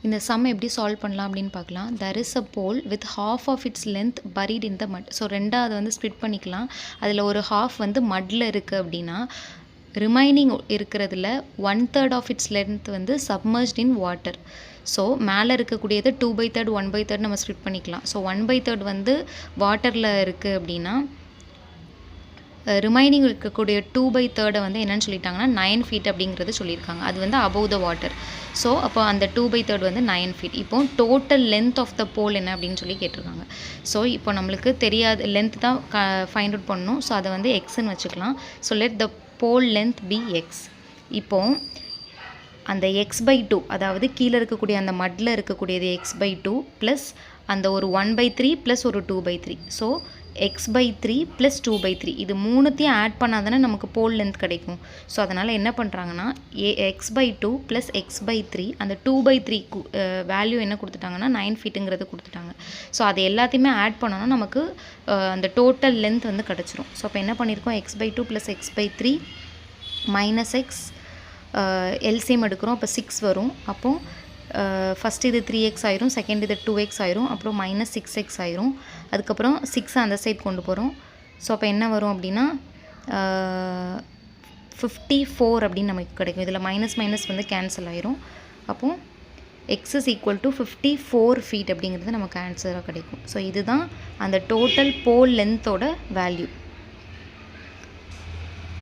இந்த சம் எப்படி சால்வ் பண்ணலாம் அப்படின்னு பார்க்கலாம். there is a pole with half of its length buried in the mud. So ரெண்டாவது வந்து ஸ்ப்ளிட் பண்ணிக்கலாம். அதில் ஒரு ஹாஃப் வந்து மட்டில் இருக்குது அப்படின்னா ரிமைனிங் இருக்கிறதுல 1/3 ஆஃப் இட்ஸ் லென்த் வந்து சப்மர்ஜ்ட் இன் வாட்டர். ஸோ மேலே இருக்கக்கூடியது 2/3 1/3 நம்ம ஸ்ப்ளிட் பண்ணிக்கலாம். ஸோ 1/3 வந்து வாட்டரில் இருக்குது அப்படின்னா ரிமைனிங் இருக்கக்கூடிய 2/3 வந்து என்னென்னு சொல்லிட்டாங்கன்னா 9 feet அப்படிங்கிறது சொல்லியிருக்காங்க. அது வந்து அபவ் த வாட்டர். ஸோ அப்போ அந்த 2/3 வந்து 9 feet. இப்போ டோட்டல் லென்த் ஆஃப் த போல் என்ன அப்படின்னு சொல்லி கேட்டிருக்காங்க. ஸோ இப்போ நம்மளுக்கு தெரியாத லென்த் தான் ஃபைண்ட் அவுட் பண்ணணும். ஸோ அதை வந்து எக்ஸ்ன்னு வச்சுக்கலாம். So let the pole length be X. இப்போ அந்த x/2 அதாவது கீழே இருக்கக்கூடிய அந்த மட்டில் இருக்கக்கூடியது x/2 ப்ளஸ் அந்த ஒரு 1/3 ப்ளஸ் ஒரு 2/3. ஸோ x/3 ப்ளஸ் 2/3 இது மூணுத்தையும் ஆட் பண்ணால் தானே நமக்கு போல் லென்த் கிடைக்கும். ஸோ அதனால் என்ன பண்ணுறாங்கன்னா x/2 ப்ளஸ் x/3 அந்த 2/3 வேல்யூ என்ன கொடுத்துட்டாங்கன்னா 9 feetங்கிறது கொடுத்துட்டாங்க. ஸோ அது எல்லாத்தையுமே ஆட் பண்ணோன்னா நமக்கு அந்த டோட்டல் லென்த் வந்து கிடச்சிரும். ஸோ அப்போ என்ன பண்ணியிருக்கோம் x/2 plus x/3 minus X LCM எடுக்கிறோம். அப்போ 6 வரும். அப்போது ஃபஸ்ட்டு இது 3x ஆயிரும், செகண்ட் இது 2x ஆயிரும், அப்புறம் மைனஸ் 6x ஆயிரும். அதுக்கப்புறம் 6 அந்த சைட் கொண்டு போகிறோம். ஸோ அப்போ என்ன வரும் அப்படின்னா 54 அப்படின்னு நமக்கு கிடைக்கும். இதில் மைனஸ் மைனஸ் வந்து கேன்சல் ஆயிரும். அப்போது x is equal to 54 feet அப்படிங்கிறது நமக்கு ஆன்சராக கிடைக்கும். ஸோ இதுதான் அந்த டோட்டல் போல் லென்த்தோட வேல்யூ.